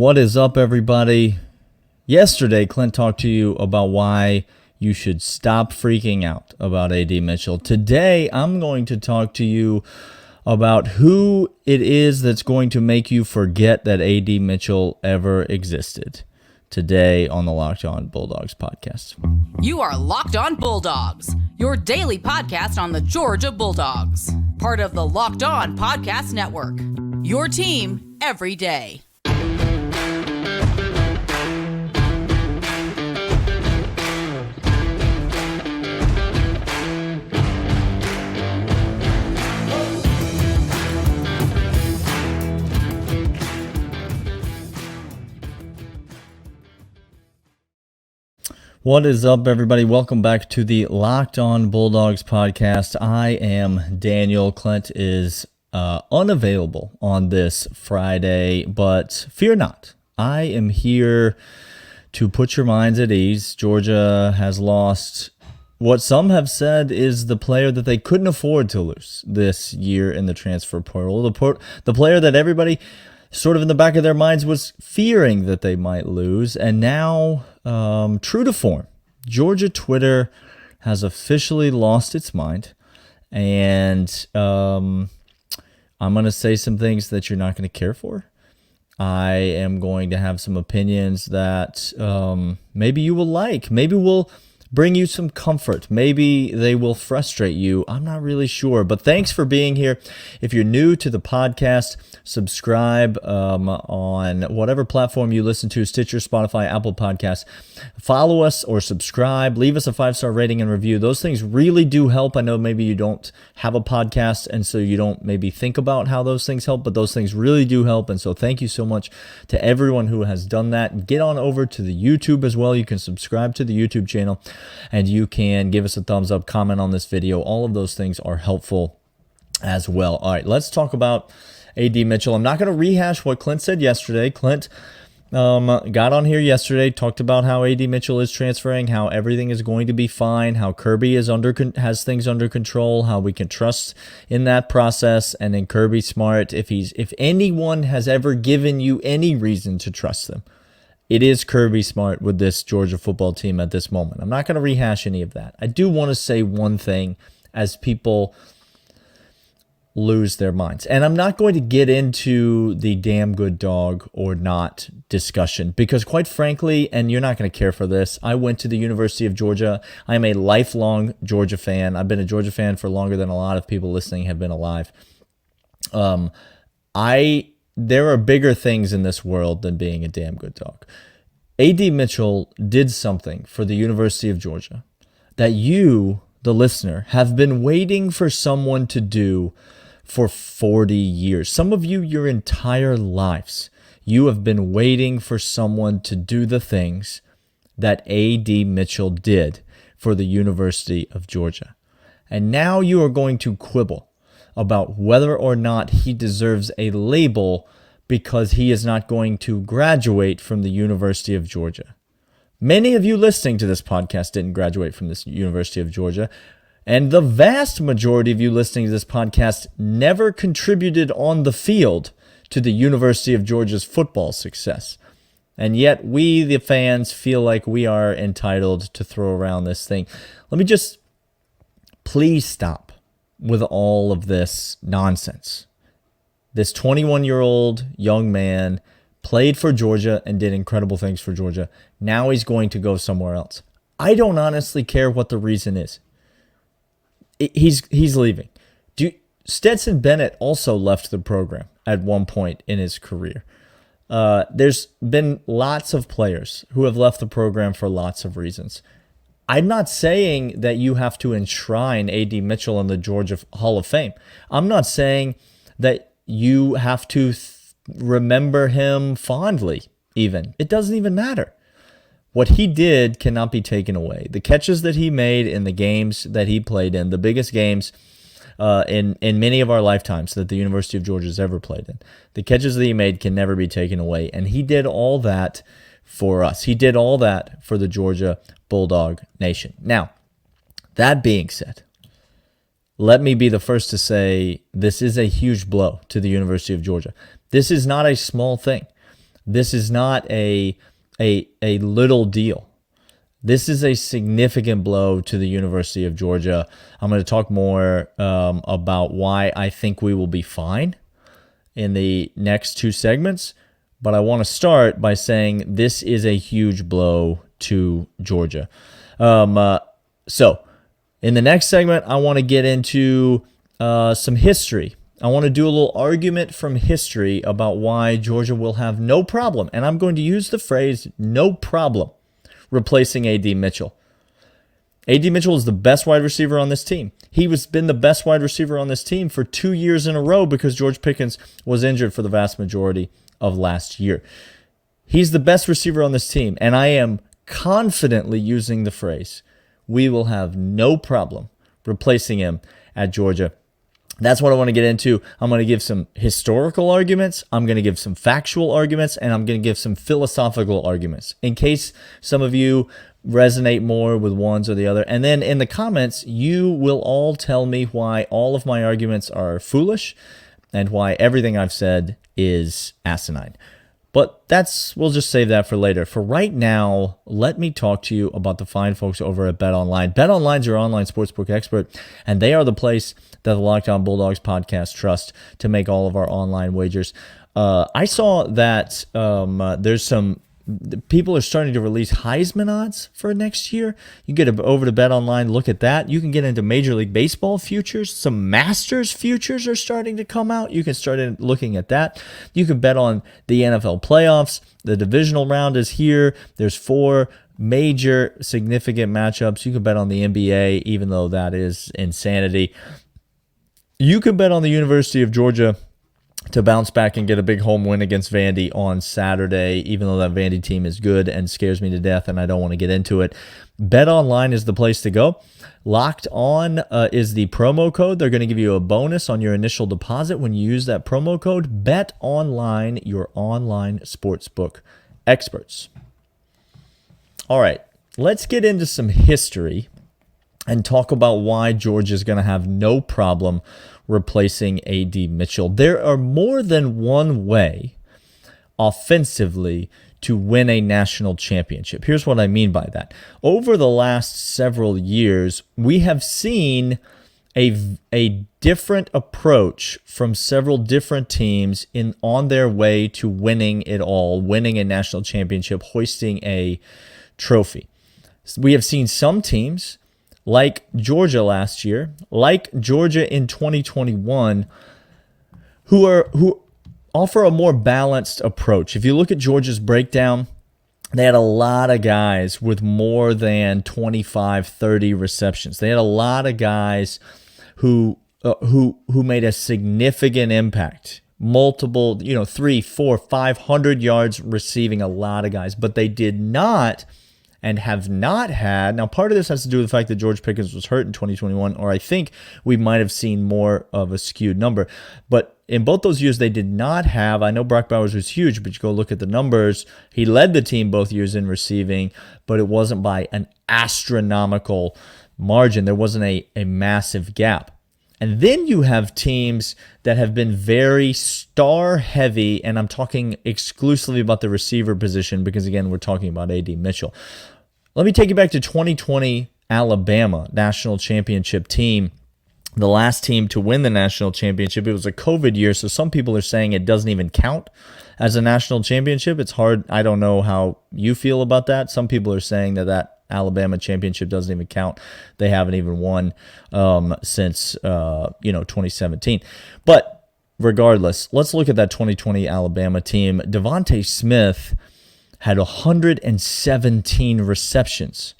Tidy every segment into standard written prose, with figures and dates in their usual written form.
What is up, everybody? Yesterday, Clint talked to you about why you should stop freaking out about A.D. Mitchell. Today, I'm going to talk to you about who it is that's going to make you forget that A.D. Mitchell ever existed. Today on the Locked On Bulldogs podcast. You are Locked On Bulldogs, your daily podcast on the Georgia Bulldogs. Part of the Locked On Podcast Network. Your team every day. What is up, everybody? Welcome back to the Locked On Bulldogs podcast. I am Daniel. Clint is unavailable on this Friday, but fear not. I am here to put your minds at ease. Georgia has lost what some have said is the player that they couldn't afford to lose this year in the transfer portal. The player that everybody sort of in the back of their minds was fearing that they might lose. And now, true to form, Georgia Twitter has officially lost its mind. And I'm going to say some things that you're not going to care for. I am going to have some opinions that maybe you will like. Maybe will bring you some comfort. Maybe they will frustrate you. I'm not really sure. But thanks for being here. If you're new to the podcast, subscribe on whatever platform you listen to, Stitcher, Spotify, Apple Podcasts. Follow us or subscribe. Leave us a 5-star rating and review. Those things really do help. I know maybe you don't have a podcast, and so you don't maybe think about how those things help, but those things really do help. And so thank you so much to everyone who has done that. Get on over to the YouTube as well. You can subscribe to the YouTube channel, and you can give us a thumbs up, comment on this video. All of those things are helpful as well. All right, let's talk about A.D. Mitchell. I'm not going to rehash what Clint said yesterday. Clint got on here yesterday, talked about how A.D. Mitchell is transferring, how everything is going to be fine, how Kirby has things under control, how we can trust in that process, and then Kirby Smart, if anyone has ever given you any reason to trust them, it is Kirby Smart with this Georgia football team at this moment. I'm not going to rehash any of that. I do want to say one thing as people lose their minds. And I'm not going to get into the damn good dog or not discussion because quite frankly, and you're not going to care for this, I went to the University of Georgia. I am a lifelong Georgia fan. I've been a Georgia fan for longer than a lot of people listening have been alive. There are bigger things in this world than being a damn good dog. A.D. Mitchell did something for the University of Georgia that you, the listener, have been waiting for someone to do for 40 years. Some of you, your entire lives, you have been waiting for someone to do the things that A.D. Mitchell did for the University of Georgia. And now you are going to quibble about whether or not he deserves a label because he is not going to graduate from the University of Georgia. Many of you listening to this podcast didn't graduate from this University of Georgia, and the vast majority of you listening to this podcast never contributed on the field to the University of Georgia's football success. And yet we, the fans, feel like we are entitled to throw around this thing. Let me just please stop with all of this nonsense. This 21-year-old young man played for Georgia and did incredible things for Georgia. Now he's going to go somewhere else. I don't honestly care what the reason is. He's leaving. Stetson Bennett also left the program at one point in his career. There's been lots of players who have left the program for lots of reasons. I'm not saying that you have to enshrine A.D. Mitchell in the Georgia Hall of Fame. I'm not saying that you have to remember him fondly, even. It doesn't even matter. What he did cannot be taken away. The catches that he made in the games that he played in, the biggest games in many of our lifetimes that the University of Georgia has ever played in, the catches that he made can never be taken away. And he did all that for us. He did all that for the Georgia Bulldog Nation. Now, that being said, let me be the first to say this is a huge blow to the University of Georgia. This is not a small thing. This is not a little deal. This is a significant blow to the University of Georgia. I'm going to talk more about why I think we will be fine in the next two segments, but I want to start by saying this is a huge blow to Georgia. So in the next segment, I want to get into some history. I want to do a little argument from history about why Georgia will have no problem, and I'm going to use the phrase no problem, replacing A.D. Mitchell. A.D. Mitchell is the best wide receiver on this team. He was been the best wide receiver on this team for 2 years in a row because George Pickens was injured for the vast majority of last year. He's the best receiver on this team, and I am confidently using the phrase, we will have no problem replacing him at Georgia. That's what I want to get into. I'm going to give some historical arguments, I'm going to give some factual arguments, and I'm going to give some philosophical arguments in case some of you resonate more with ones or the other. And then in the comments, you will all tell me why all of my arguments are foolish and why everything I've said is asinine. But we'll just save that for later. For right now, let me talk to you about the fine folks over at BetOnline. BetOnline is your online sportsbook expert, and they are the place that the Locked On Bulldogs podcast trust to make all of our online wagers. I saw that there's some people are starting to release Heisman odds for next year. You get over to BetOnline, look at that. You can get into Major League Baseball futures. Some Masters futures are starting to come out. You can start looking at that. You can bet on the NFL playoffs. The divisional round is here. There's 4 major significant matchups. You can bet on the NBA, even though that is insanity. You can bet on the University of Georgia to bounce back and get a big home win against Vandy on Saturday, even though that Vandy team is good and scares me to death and I don't want to get into it. BetOnline is the place to go. Locked On is the promo code. They're going to give you a bonus on your initial deposit when you use that promo code. BetOnline, your online sportsbook experts. All right, let's get into some history and talk about why Georgia's going to have no problem replacing A.D. Mitchell. There are more than one way offensively to win a national championship. Here's what I mean by that. Over the last several years, we have seen a different approach from several different teams on their way to winning it all, winning a national championship, hoisting a trophy. We have seen some teams like Georgia last year, like Georgia in 2021, who offer a more balanced approach. If you look at Georgia's breakdown, they had a lot of guys with more than 25, 30 receptions. They had a lot of guys who made a significant impact. Multiple, 300, 400, 500 yards receiving, a lot of guys, but they did not and have not had. Now, part of this has to do with the fact that George Pickens was hurt in 2021, or I think we might have seen more of a skewed number. But in both those years, they did not have. I know Brock Bowers was huge, but you go look at the numbers. He led the team both years in receiving, but it wasn't by an astronomical margin. There wasn't a massive gap. And then you have teams that have been very star heavy, and I'm talking exclusively about the receiver position because, again, we're talking about A.D. Mitchell. Let me take you back to 2020 Alabama national championship team, the last team to win the national championship. It was a COVID year, so some people are saying it doesn't even count as a national championship. It's hard. I don't know how you feel about that. Some people are saying that Alabama championship doesn't even count. They haven't even won since 2017. But regardless, let's look at that 2020 Alabama team. Devontae Smith had 117 receptions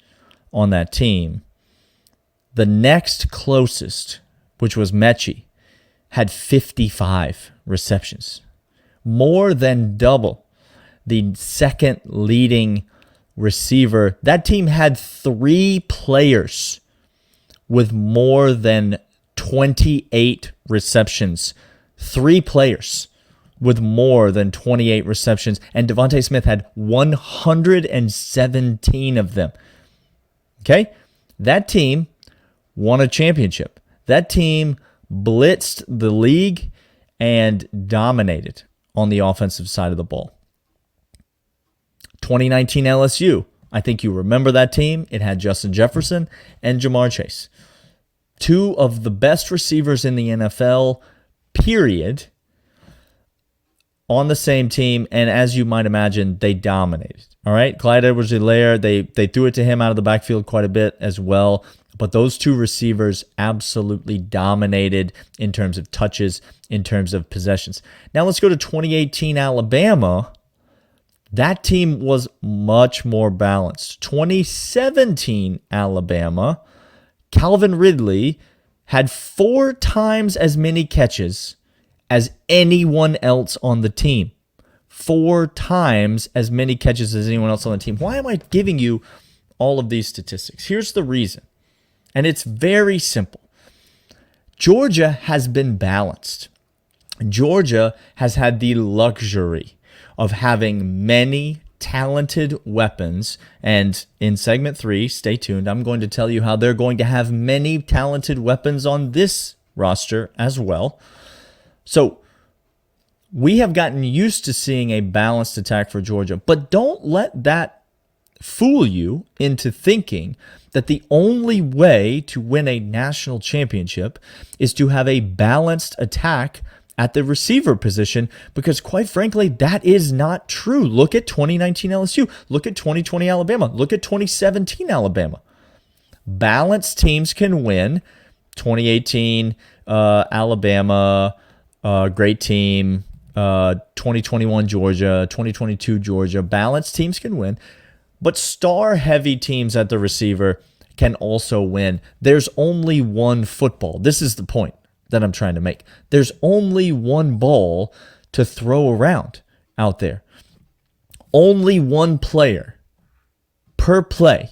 on that team. The next closest, which was Mechie, had 55 receptions. More than double the second leading receiver. That team had 3 players with more than 28 receptions. 3 players with more than 28 receptions, and Devontae Smith had 117 of them. Okay? That team won a championship. That team blitzed the league and dominated on the offensive side of the ball. 2019 LSU. I think you remember that team. It had Justin Jefferson and Jamar Chase. Two of the best receivers in the NFL, period, on the same team. And as you might imagine, they dominated. All right, Clyde Edwards-Helaire, they threw it to him out of the backfield quite a bit as well. But those two receivers absolutely dominated in terms of touches, in terms of possessions. Now let's go to 2018 Alabama. That team was much more balanced. 2017 Alabama, Calvin Ridley had 4 times as many catches as anyone else on the team. 4 times as many catches as anyone else on the team. Why am I giving you all of these statistics? Here's the reason. And it's very simple. Georgia has been balanced. Georgia has had the luxury of having many talented weapons. And in segment 3, stay tuned, I'm going to tell you how they're going to have many talented weapons on this roster as well. So we have gotten used to seeing a balanced attack for Georgia, but don't let that fool you into thinking that the only way to win a national championship is to have a balanced attack at the receiver position, because quite frankly, that is not true. Look at 2019 LSU. Look at 2020 Alabama. Look at 2017 Alabama. Balanced teams can win. 2018 Alabama, great team. 2021 Georgia, 2022 Georgia. Balanced teams can win. But star-heavy teams at the receiver can also win. There's only one football. This is the point that I'm trying to make. There's only one ball to throw around out there. Only one player per play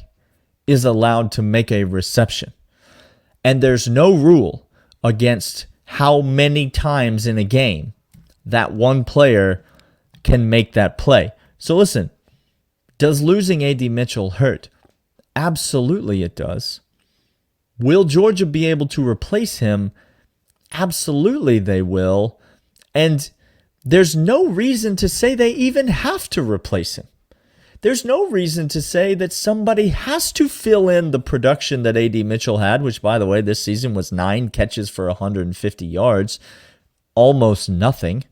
is allowed to make a reception. And there's no rule against how many times in a game that one player can make that play. So listen, does losing A.D. Mitchell hurt? Absolutely it does. Will Georgia be able to replace him? Absolutely they will. And there's no reason to say they even have to replace him. There's no reason to say that somebody has to fill in the production that A.D. Mitchell had, which, by the way, this season was 9 catches for 150 yards, almost nothing.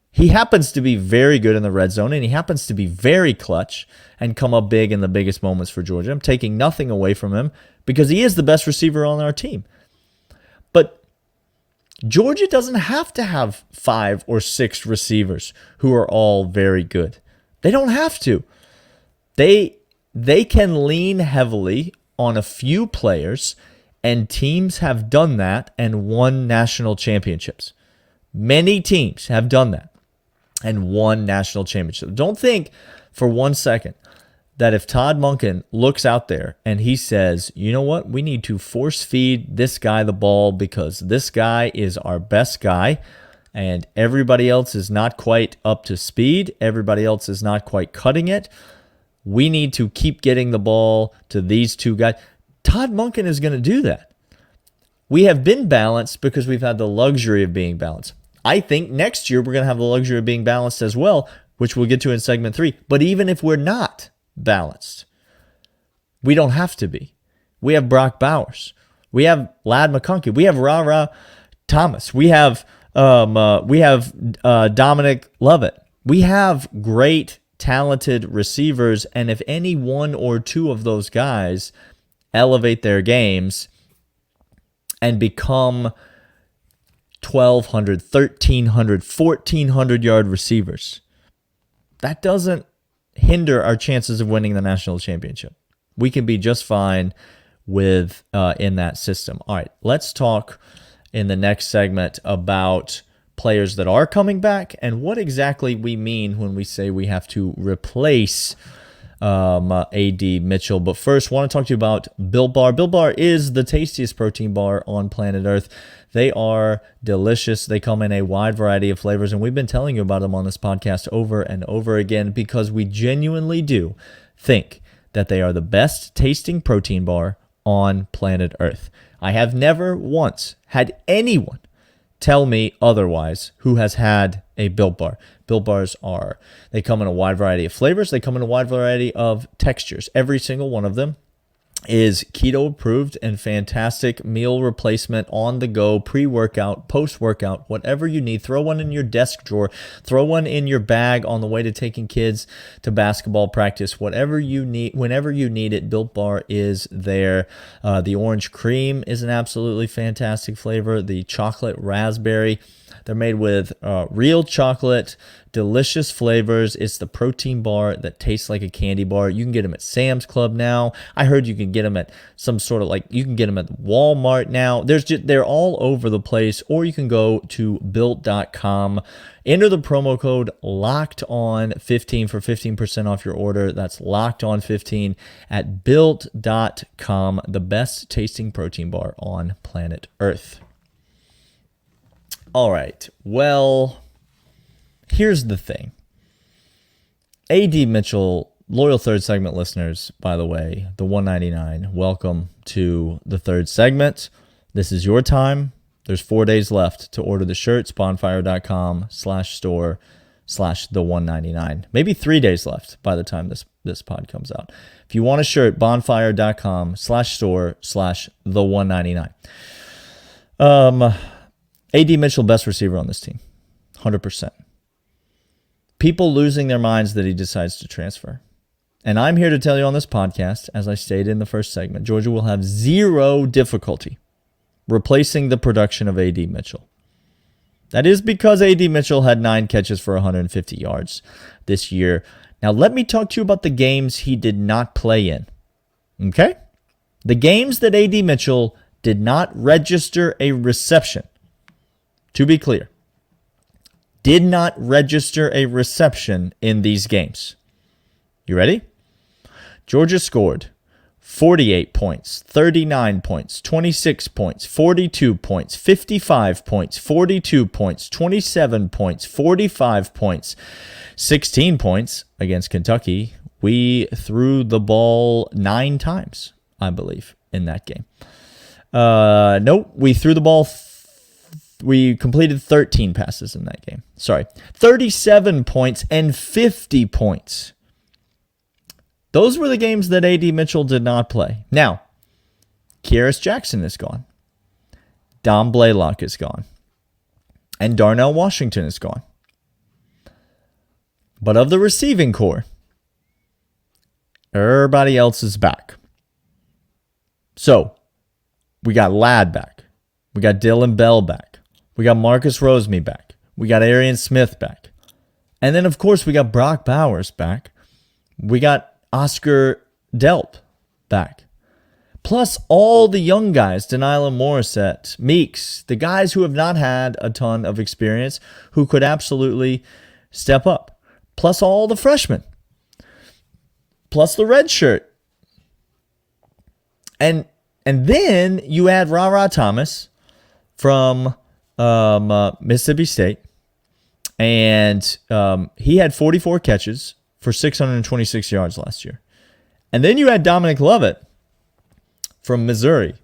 He happens to be very good in the red zone, and he happens to be very clutch and come up big in the biggest moments for Georgia. I'm taking nothing away from him because he is the best receiver on our team. But Georgia doesn't have to have 5 or 6 receivers who are all very good. They don't have to. They can lean heavily on a few players, and teams have done that and won national championships. Many teams have done that and won national championships. Don't think for one second that if Todd Monken looks out there and he says, you know what, we need to force feed this guy the ball because this guy is our best guy and everybody else is not quite up to speed, everybody else is not quite cutting it, we need to keep getting the ball to these two guys. Todd Monken is going to do that. We have been balanced because we've had the luxury of being balanced. I think next year we're going to have the luxury of being balanced as well, which we'll get to in segment 3. But even if we're not balanced, we don't have to be. We have Brock Bowers. We have Ladd McConkey. We have Ra Thomas. We have Dominic Lovett. We have great, talented receivers, and if any one or two of those guys elevate their games and become 1,200, 1,300, 1,400 yard receivers, that doesn't hinder our chances of winning the national championship. We can be just fine with in that system. All right, let's talk in the next segment about players that are coming back and what exactly we mean when we say we have to replace A.D. Mitchell. But first, I want to talk to you about Built Bar. Built Bar is the tastiest protein bar on planet Earth. They are delicious. They come in a wide variety of flavors, and we've been telling you about them on this podcast over and over again because we genuinely do think that they are the best tasting protein bar on planet Earth. I have never once had anyone tell me otherwise who has had a Built Bar. Built Bars are. They come in a wide variety of flavors. They come in a wide variety of textures. Every single one of them is keto approved and fantastic meal replacement on the go, pre-workout, post-workout, whatever you need. Throw one in your desk drawer, throw one in your bag on the way to taking kids to basketball practice, whatever you need, whenever you need it. Built Bar is there. The orange cream is an absolutely fantastic flavor. The chocolate raspberry, they're made with real chocolate, delicious flavors. It's the protein bar that tastes like a candy bar. You can get them at Sam's Club now. I heard you can get them at some sort of you can get them at Walmart now. They're all over the place, or you can go to built.com. Enter the promo code LOCKEDON15 for 15% off your order. That's LOCKEDON15 at built.com, the best tasting protein bar on planet Earth. All right, well, here's the thing. A.D. Mitchell, loyal third segment listeners, by the way, the 199, welcome to the third segment. This is your time. There's 4 days left to order the shirts, bonfire.com/store/the199. Maybe 3 days left by the time this pod comes out. If you want a shirt, bonfire.com/store/the199. A.D. Mitchell, best receiver on this team, 100%. People losing their minds that he decides to transfer. And I'm here to tell you on this podcast, as I stated in the first segment, Georgia will have zero difficulty replacing the production of A.D. Mitchell. That is because A.D. Mitchell had 9 catches for 150 yards this year. Now, let me talk to you about the games he did not play in. Okay? The games that A.D. Mitchell did not register a reception. To be clear, did not register a reception in these games. You ready? Georgia scored 48 points, 39 points, 26 points, 42 points, 55 points, 42 points, 27 points, 45 points, 16 points against Kentucky. We threw the ball 9 times, I believe, in that game. Nope, we threw the ball. We completed 13 passes in that game. 37 points and 50 points. Those were the games that A.D. Mitchell did not play. Now, Kearis Jackson is gone. Dom Blaylock is gone. And Darnell Washington is gone. But of the receiving core, everybody else is back. So, we got Ladd back. We got Dylan Bell back. We got Marcus Rosemy back. We got Arian Smith back. And then, of course, we got Brock Bowers back. We got Oscar Delp back. Plus all the young guys, Daniela Morissette, Meeks, the guys who have not had a ton of experience who could absolutely step up. Plus all the freshmen. Plus the red shirt. And then you add Ra Thomas from Mississippi State, and he had 44 catches for 626 yards last year. And then you had Dominic Lovett from Missouri,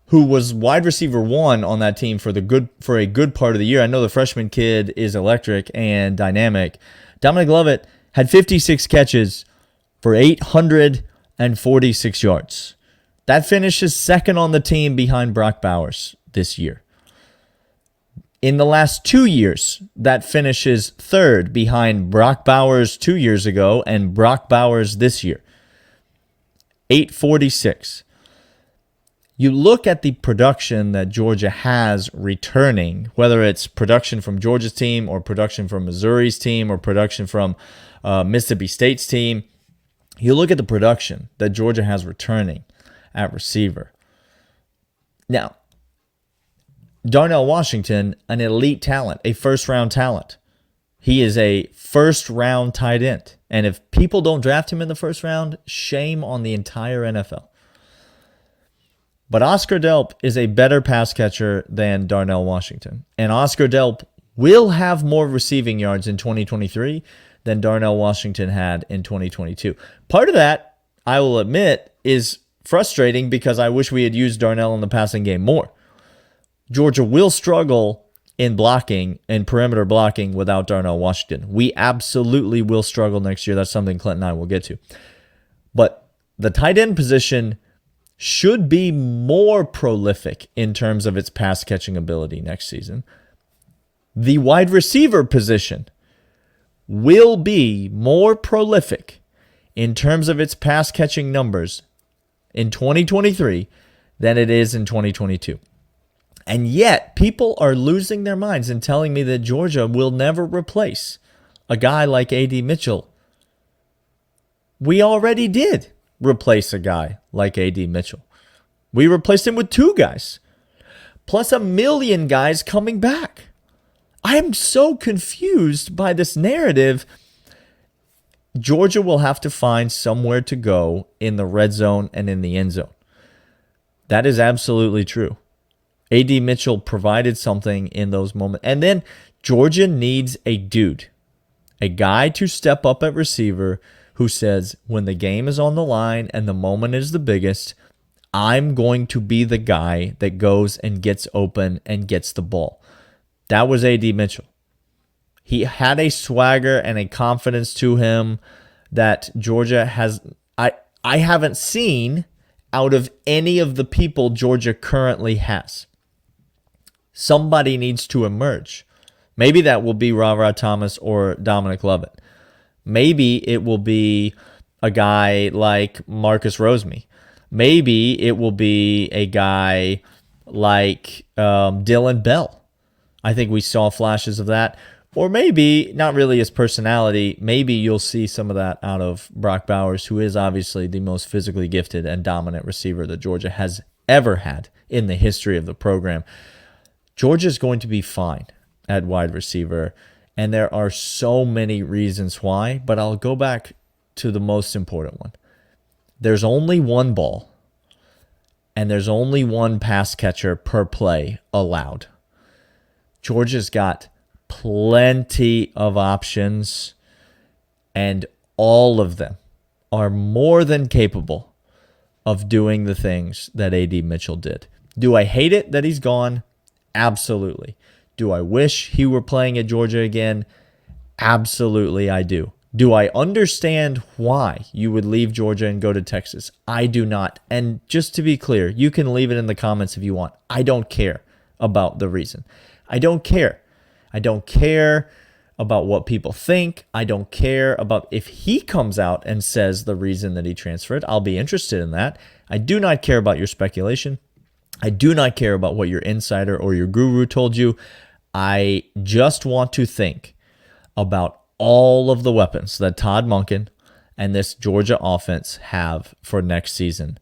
who was wide receiver 1 on that team for a good part of the year. I know the freshman kid is electric and dynamic. Dominic Lovett had 56 catches for 846 yards. That finishes second on the team behind Brock Bowers this year. In the last 2 years, that finishes third behind Brock Bowers 2 years ago and Brock Bowers this year. 846. You look at the production that Georgia has returning, whether it's production from Georgia's team or production from Missouri's team or production from Mississippi State's team. You look at the production that Georgia has returning at receiver. Now, Darnell Washington, an elite talent, a first-round talent. He is a first-round tight end. And if people don't draft him in the first round, shame on the entire NFL. But Oscar Delp is a better pass catcher than Darnell Washington. And Oscar Delp will have more receiving yards in 2023 than Darnell Washington had in 2022. Part of that, I will admit, is frustrating because I wish we had used Darnell in the passing game more. Georgia will struggle in blocking and perimeter blocking without Darnell Washington. We absolutely will struggle next year. That's something Clint and I will get to. But the tight end position should be more prolific in terms of its pass catching ability next season. The wide receiver position will be more prolific in terms of its pass catching numbers in 2023 than it is in 2022. And yet, people are losing their minds and telling me that Georgia will never replace a guy like A.D. Mitchell. We already did replace a guy like A.D. Mitchell. We replaced him with 2 guys, plus 1 million guys coming back. I am so confused by this narrative. Georgia will have to find somewhere to go in the red zone and in the end zone. That is absolutely true. A.D. Mitchell provided something in those moments. And then Georgia needs a dude, a guy to step up at receiver who says, when the game is on the line and the moment is the biggest, I'm going to be the guy that goes and gets open and gets the ball. That was A.D. Mitchell. He had a swagger and a confidence to him that Georgia has. I haven't seen out of any of the people Georgia currently has. Somebody needs to emerge. Maybe that will be Ra Thomas or Dominic Lovett. Maybe it will be a guy like Marcus Roseme. Maybe it will be a guy like Dylan Bell. I think we saw flashes of that. Or maybe, not really his personality, maybe you'll see some of that out of Brock Bowers, who is obviously the most physically gifted and dominant receiver that Georgia has ever had in the history of the program. Georgia's going to be fine at wide receiver, and there are so many reasons why, but I'll go back to the most important one. There's only one ball, and there's only one pass catcher per play allowed. Georgia's got plenty of options, and all of them are more than capable of doing the things that A.D. Mitchell did. Do I hate it that he's gone? Absolutely. Do I wish he were playing at Georgia again? Absolutely, I do. Do I understand why you would leave Georgia and go to Texas? I do not. And just to be clear, you can leave it in the comments if you want. I don't care about the reason. I don't care. I don't care about what people think. I don't care about if he comes out and says the reason that he transferred. I'll be interested in that. I do not care about your speculation. I do not care about what your insider or your guru told you. I just want to think about all of the weapons that Todd Monken and this Georgia offense have for next season.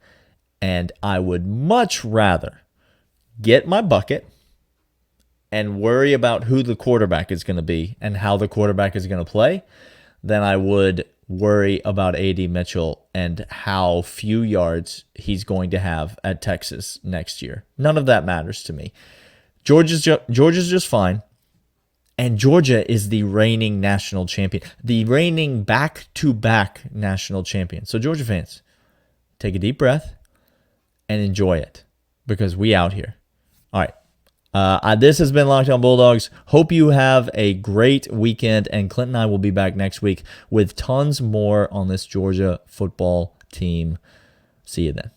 And I would much rather get my bucket and worry about who the quarterback is going to be and how the quarterback is going to play than I would worry about A.D. Mitchell and how few yards he's going to have at Texas next year. None of that matters to me. Georgia's just fine. And Georgia is the reigning national champion, the reigning back-to-back national champion. So Georgia fans, take a deep breath and enjoy it because we out here. All right. This has been Locked On Bulldogs. Hope you have a great weekend, and Clint and I will be back next week with tons more on this Georgia football team. See you then.